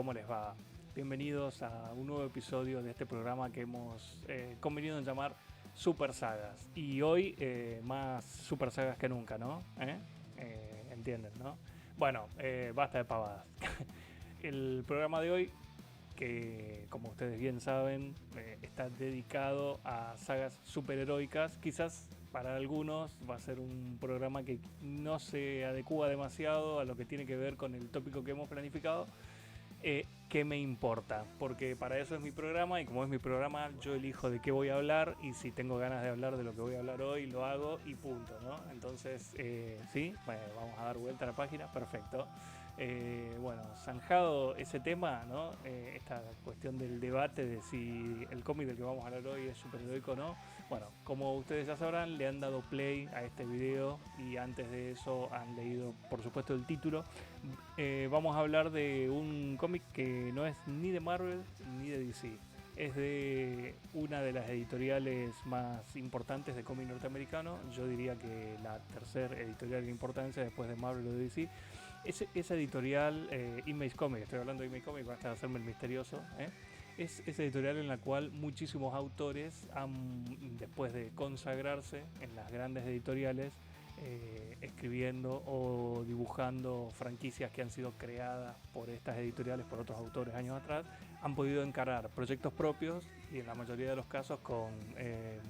¿cómo les va? Bienvenidos a un nuevo episodio de este programa que hemos convenido en llamar Super Sagas. Y hoy más Super Sagas que nunca, ¿no? ¿Entienden, no? Bueno, basta de pavadas. El programa de hoy, que como ustedes bien saben, está dedicado a sagas superheroicas. Quizás para algunos va a ser un programa que no se adecua demasiado a lo que tiene que ver con el tópico que hemos planificado. ¿Qué me importa? Porque para eso es mi programa, y como es mi programa yo elijo de qué voy a hablar, y si tengo ganas de hablar de lo que voy a hablar hoy lo hago y punto, ¿no? Entonces, sí, bueno, vamos a dar vuelta a la página, perfecto. Bueno, zanjado ese tema, ¿no? Esta cuestión del debate de si el cómic del que vamos a hablar hoy es superheroico o no. Bueno, como ustedes ya sabrán, le han dado play a este video y antes de eso han leído, por supuesto, el título. Vamos a hablar de un cómic que no es ni de Marvel ni de DC. Es de una de las editoriales más importantes de cómic norteamericano. Yo diría que la tercera editorial de importancia después de Marvel o de DC. Esa editorial, Image Comics, estoy hablando de Image Comics, basta de hacerme el misterioso. Es esa editorial en la cual muchísimos autores han, después de consagrarse en las grandes editoriales, escribiendo o dibujando franquicias que han sido creadas por estas editoriales, por otros autores años atrás, han podido encarar proyectos propios y en la mayoría de los casos con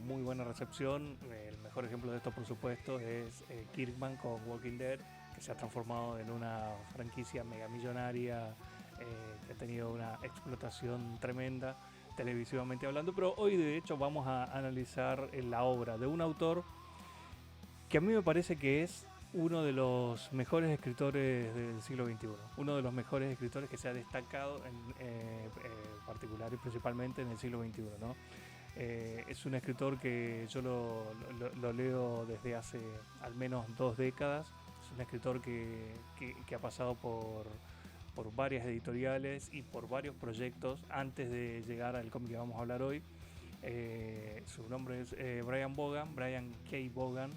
muy buena recepción. El mejor ejemplo de esto, por supuesto, es Kirkman con Walking Dead, que se ha transformado en una franquicia megamillonaria, que ha tenido una explotación tremenda televisivamente hablando. Pero hoy de hecho vamos a analizar la obra de un autor que a mí me parece que es uno de los mejores escritores del siglo XXI, uno de los mejores escritores que se ha destacado en particular y principalmente en el siglo XXI, ¿no? Es un escritor que yo lo leo desde hace al menos 2 décadas. Es un escritor que ha pasado por varias editoriales y por varios proyectos antes de llegar al cómic que vamos a hablar hoy. Su nombre es Brian K. Vaughan.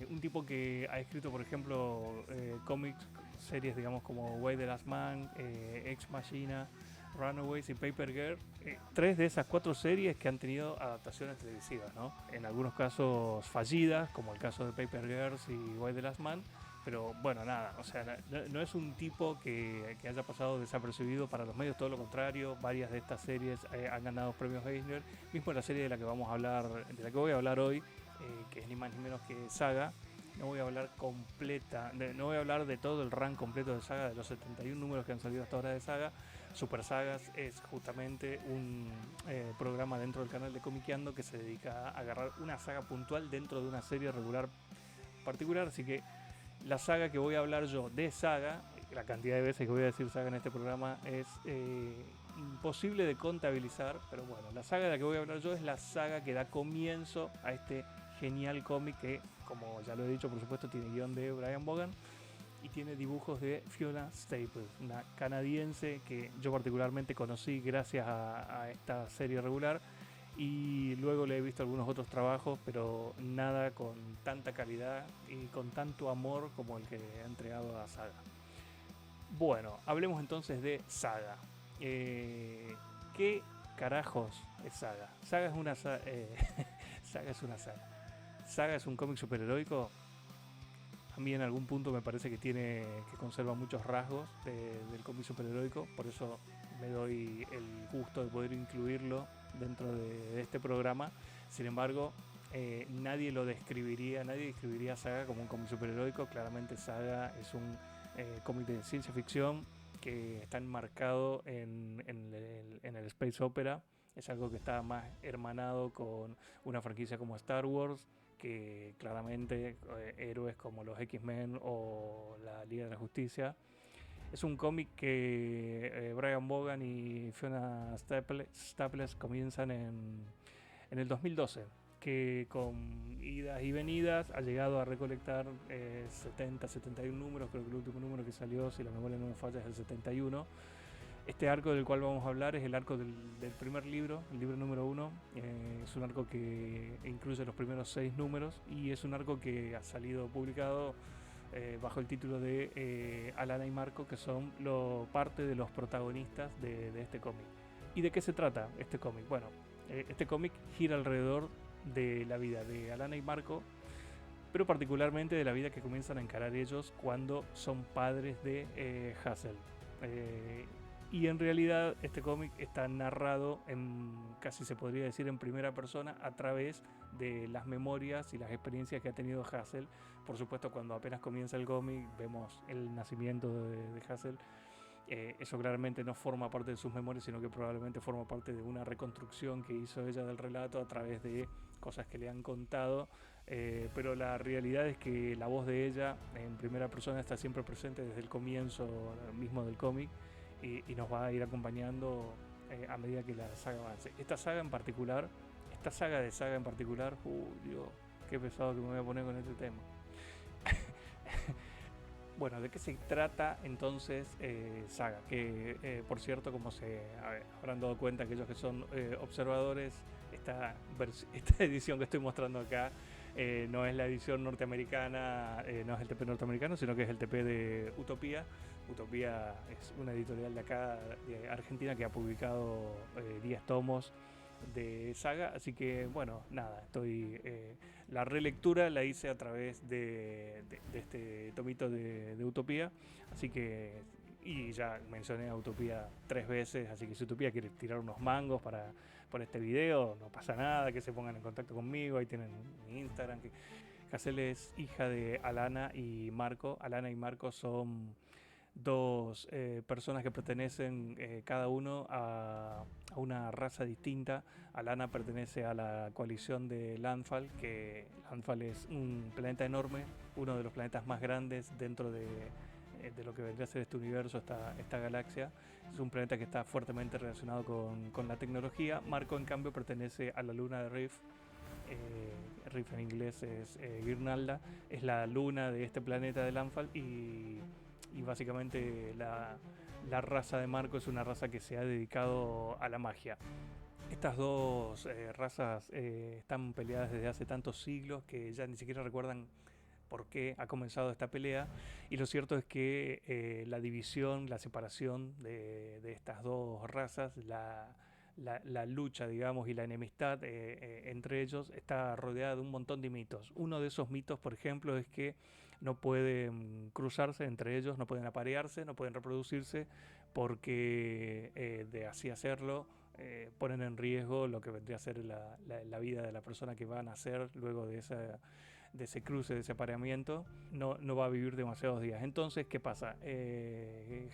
Un tipo que ha escrito, por ejemplo, cómics, series, digamos, como Way the Last Man, Ex Machina, Runaways y Paper Girl. 3 de esas 4 series que han tenido adaptaciones televisivas, ¿no? En algunos casos fallidas, como el caso de Paper Girls y Way the Last Man. Pero bueno, nada, o sea, no es un tipo que haya pasado desapercibido para los medios, todo lo contrario. Varias de estas series han ganado premios Eisner. Mismo la serie de la que vamos a hablar, de la que voy a hablar hoy, que es ni más ni menos que Saga. No voy a hablar no voy a hablar de todo el run completo de Saga, de los 71 números que han salido hasta ahora de Saga. Super Sagas es justamente un programa dentro del canal de Comiqueando que se dedica a agarrar una saga puntual dentro de una serie regular particular. Así que la saga que voy a hablar yo de Saga, la cantidad de veces que voy a decir Saga en este programa es imposible de contabilizar, pero bueno, la saga de la que voy a hablar yo es la saga que da comienzo a este genial cómic que, como ya lo he dicho, por supuesto, tiene guión de Brian Vaughan y tiene dibujos de Fiona Staples, una canadiense que yo particularmente conocí gracias a esta serie regular, y luego le he visto algunos otros trabajos, pero nada con tanta calidad y con tanto amor como el que ha entregado a Saga. Bueno, hablemos entonces de Saga. ¿Qué carajos es Saga? Saga es una saga. Saga es una saga. Saga es un cómic superheroico. A mí en algún punto me parece que conserva muchos rasgos del cómic superheroico, por eso me doy el gusto de poder incluirlo dentro de este programa. Sin embargo, nadie describiría a Saga como un cómic superheroico. Claramente Saga es un cómic de ciencia ficción que está enmarcado en el space opera. Es algo que está más hermanado con una franquicia como Star Wars, que claramente héroes como los X-Men o la Liga de la Justicia. Es un cómic que Brian Vaughan y Fiona Staples comienzan en el 2012, que con idas y venidas ha llegado a recolectar 71 números. Creo que el último número que salió, si la memoria no me falla, es el 71. Este arco del cual vamos a hablar es el arco del primer libro, el libro número 1. Es un arco que incluye los primeros 6 números y es un arco que ha salido publicado bajo el título de Alana y Marco, que son parte de los protagonistas de este cómic. ¿Y de qué se trata este cómic? Bueno, este cómic gira alrededor de la vida de Alana y Marco, pero particularmente de la vida que comienzan a encarar ellos cuando son padres de Hazel. Y en realidad este cómic está narrado casi se podría decir en primera persona a través de las memorias y las experiencias que ha tenido Hazel. Por supuesto, cuando apenas comienza el cómic vemos el nacimiento de Hazel. Eso claramente no forma parte de sus memorias, sino que probablemente forma parte de una reconstrucción que hizo ella del relato a través de cosas que le han contado. Pero la realidad es que la voz de ella en primera persona está siempre presente desde el comienzo mismo del cómic y nos va a ir acompañando a medida que la saga avance. Esta saga en particular, Dios, qué pesado que me voy a poner con este tema. Bueno, ¿de qué se trata entonces Saga? Que por cierto, como se habrán dado cuenta aquellos que son observadores, esta edición que estoy mostrando acá no es la edición norteamericana, no es el TP norteamericano, sino que es el TP de Utopía. Utopía es una editorial de acá, de Argentina, que ha publicado 10 tomos de Saga, así que bueno, nada, la relectura la hice a través de este tomito de Utopía, así que, y ya mencioné a Utopía 3 veces, así que si Utopía quiere tirar unos mangos por este video, no pasa nada, que se pongan en contacto conmigo, ahí tienen mi Instagram. Hazel es hija de Alana y Marco. Alana y Marco son dos personas que pertenecen cada uno a una raza distinta. Alana pertenece a la coalición de Landfall, que Landfall es un planeta enorme, uno de los planetas más grandes dentro de lo que vendría a ser este universo, esta galaxia. Es un planeta que está fuertemente relacionado con la tecnología. Marco, en cambio, pertenece a la luna de Riff. Riff en inglés es Guirnalda, es la luna de este planeta de Landfall y básicamente la raza de Marco es una raza que se ha dedicado a la magia. Estas dos razas están peleadas desde hace tantos siglos que ya ni siquiera recuerdan por qué ha comenzado esta pelea, y lo cierto es que la división, la separación de estas dos razas, la lucha, digamos, y la enemistad entre ellos está rodeada de un montón de mitos. Uno de esos mitos, por ejemplo, es que no pueden cruzarse entre ellos, no pueden aparearse, no pueden reproducirse, porque de así hacerlo ponen en riesgo lo que vendría a ser la vida de la persona que va a nacer luego de ese cruce, de ese apareamiento. No va a vivir demasiados días. Entonces, ¿qué pasa?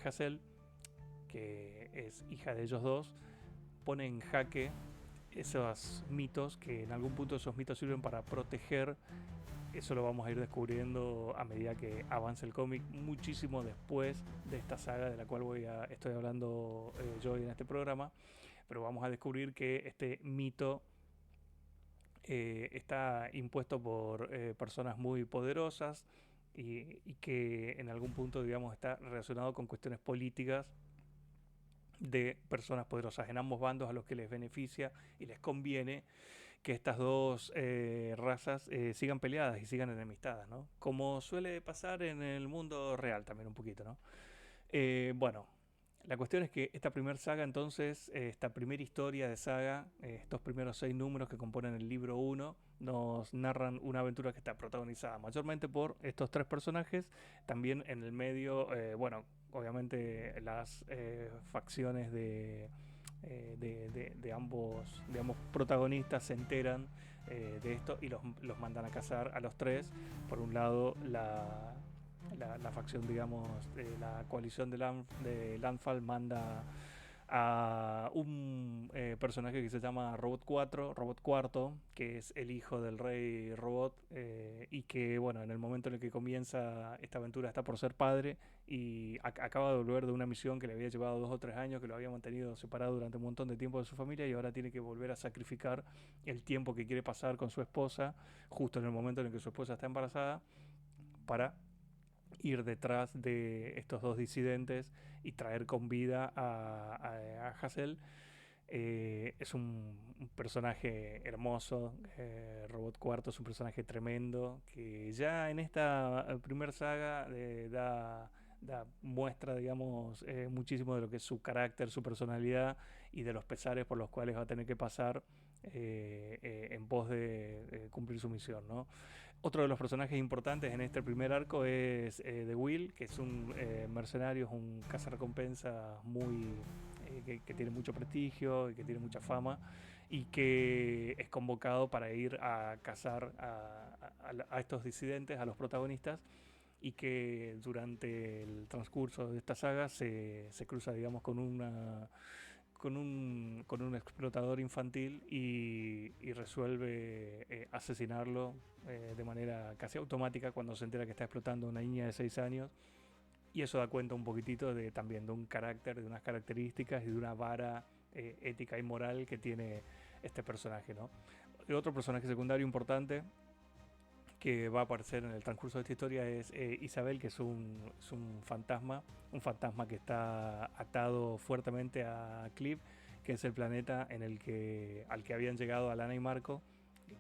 Hazel, que es hija de ellos dos, pone en jaque esos mitos, que en algún punto esos mitos sirven para proteger. Eso lo vamos a ir descubriendo a medida que avance el cómic, muchísimo después de esta saga de la cual estoy hablando yo hoy en este programa. Pero vamos a descubrir que este mito está impuesto por personas muy poderosas y que en algún punto, digamos, está relacionado con cuestiones políticas de personas poderosas en ambos bandos, a los que les beneficia y les conviene que estas dos razas sigan peleadas y sigan enemistadas, ¿no? Como suele pasar en el mundo real también un poquito, ¿no? Bueno, la cuestión es que esta primera saga, entonces, esta primera historia de saga, estos primeros 6 números que componen el libro 1, nos narran una aventura que está protagonizada mayormente por estos 3 personajes. También en el medio, bueno, obviamente las facciones de ambos protagonistas se enteran de esto y los mandan a cazar a los 3. Por un lado, la facción, digamos, de la coalición de Landfall manda a un personaje que se llama Robot Cuarto, que es el hijo del rey Robot, y que, bueno, en el momento en el que comienza esta aventura está por ser padre y acaba de volver de una misión que le había llevado 2 o 3 años, que lo había mantenido separado durante un montón de tiempo de su familia, y ahora tiene que volver a sacrificar el tiempo que quiere pasar con su esposa, justo en el momento en el que su esposa está embarazada, para ir detrás de estos dos disidentes y traer con vida a Hazel. Es un personaje hermoso. Robot Cuarto es un personaje tremendo que ya en esta primera saga da muestra, digamos, muchísimo de lo que es su carácter, su personalidad y de los pesares por los cuales va a tener que pasar en pos de cumplir su misión, ¿no? Otro de los personajes importantes en este primer arco es The Will, que es un mercenario, es un cazarrecompensa muy que tiene mucho prestigio y que tiene mucha fama y que es convocado para ir a cazar a estos disidentes, a los protagonistas, y que durante el transcurso de esta saga se cruza, digamos, con un explotador infantil y resuelve asesinarlo de manera casi automática cuando se entera que está explotando a una niña de 6 años. Y eso da cuenta un poquitito de también de un carácter, de unas características y de una vara ética y moral que tiene este personaje, ¿no? Y otro personaje secundario importante que va a aparecer en el transcurso de esta historia es Isabel, que es un fantasma que está atado fuertemente a Clip, que es el planeta al que habían llegado Alana y Marco,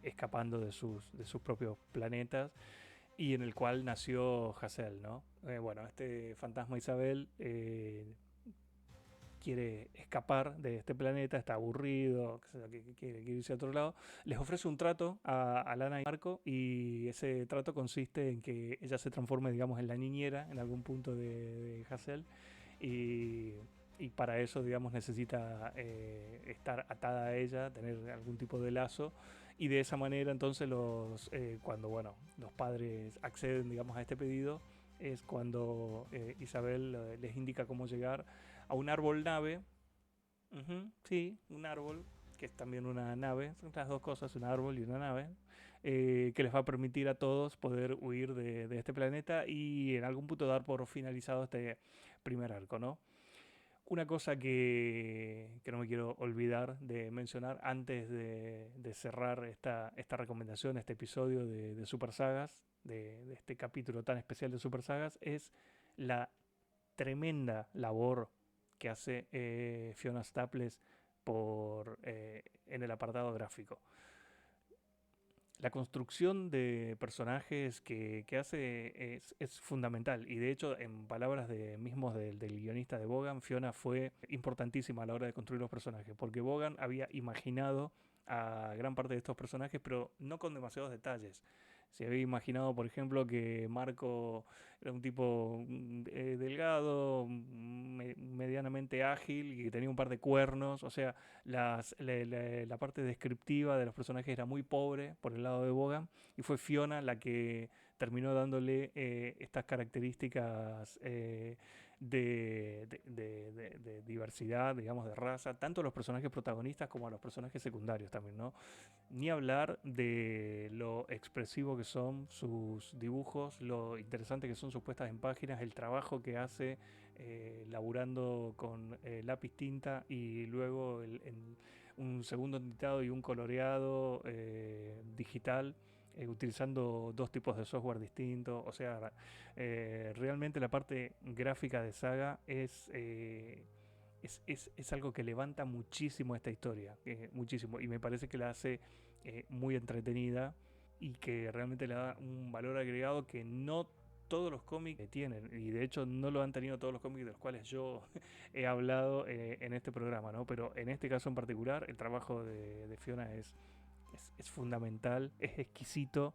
escapando de sus propios planetas, y en el cual nació Hassel, ¿no? Bueno, este fantasma Isabel quiere escapar de este planeta, está aburrido, quiere irse a otro lado. Les ofrece un trato a Lana y Marco, y ese trato consiste en que ella se transforme, digamos, en la niñera en algún punto de Hassel, y, y para eso, digamos, necesita estar atada a ella, tener algún tipo de lazo, y de esa manera entonces cuando bueno, los padres acceden, digamos, a este pedido, es cuando Isabel les indica cómo llegar a un árbol nave. Sí, un árbol, que es también una nave, son las dos cosas, un árbol y una nave, que les va a permitir a todos poder huir de este planeta y en algún punto dar por finalizado este primer arco, ¿no? Una cosa que no me quiero olvidar de mencionar antes de cerrar esta recomendación, este episodio de Super Sagas, de este capítulo tan especial de Super Sagas, es la tremenda labor que hace Fiona Staples en el apartado gráfico. La construcción de personajes que hace es fundamental, y de hecho, en palabras mismos del guionista de Vaughan, Fiona fue importantísima a la hora de construir los personajes, porque Vaughan había imaginado a gran parte de estos personajes, pero no con demasiados detalles. Se había imaginado, por ejemplo, que Marco era un tipo delgado, medianamente ágil y que tenía un par de cuernos. O sea, la parte descriptiva de los personajes era muy pobre por el lado de Vaughan, y fue Fiona la que terminó dándole estas características de diversidad, digamos, de raza, tanto a los personajes protagonistas como a los personajes secundarios también, ¿no? Ni hablar de lo expresivo que son sus dibujos, lo interesante que son sus puestas en páginas, el trabajo que hace laburando con lápiz tinta y luego un segundo tintado y un coloreado digital, utilizando dos tipos de software distintos. O sea, realmente la parte gráfica de Saga es algo que levanta muchísimo esta historia, muchísimo, y me parece que la hace muy entretenida y que realmente le da un valor agregado que no todos los cómics tienen, y de hecho no lo han tenido todos los cómics de los cuales yo he hablado en este programa, ¿no? Pero en este caso en particular el trabajo de Fiona es fundamental, es exquisito,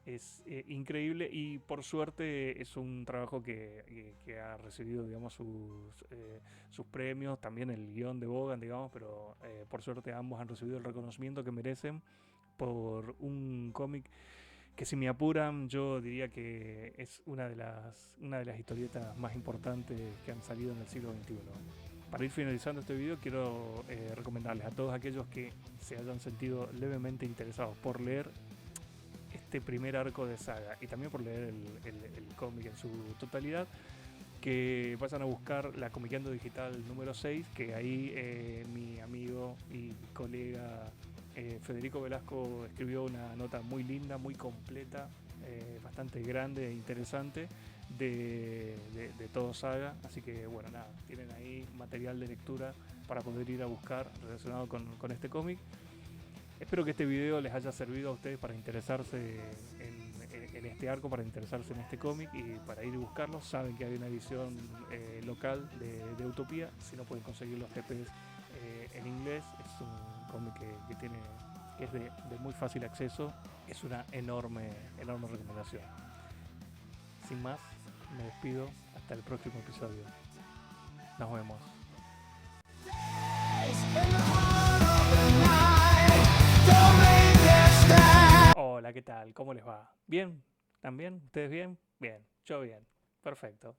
es increíble, y por suerte es un trabajo que ha recibido, digamos, sus premios, también el guión de Vaughan, digamos, pero por suerte ambos han recibido el reconocimiento que merecen por un cómic que, si me apuran, yo diría que es una de las historietas más importantes que han salido en el siglo XXI. Para ir finalizando este video, quiero recomendarles a todos aquellos que se hayan sentido levemente interesados por leer este primer arco de Saga y también por leer el cómic en su totalidad, que vayan a buscar la Comiqueando Digital número 6, que ahí mi amigo y colega Federico Velasco escribió una nota muy linda, muy completa, bastante grande e interesante de todo Saga. Así que bueno, nada, tienen ahí material de lectura para poder ir a buscar relacionado con este cómic. Espero que este video les haya servido a ustedes para interesarse en este arco, para interesarse en este cómic y para ir a buscarlo. Saben que hay una edición local de Utopía. Si no pueden conseguir los TPs en inglés, es un cómic que es de muy fácil acceso. Es una enorme recomendación. Sin más, me despido. Hasta el próximo episodio. Nos vemos. Hola, ¿qué tal? ¿Cómo les va? ¿Bien? ¿Están bien? ¿Ustedes bien? Bien, yo bien. Perfecto.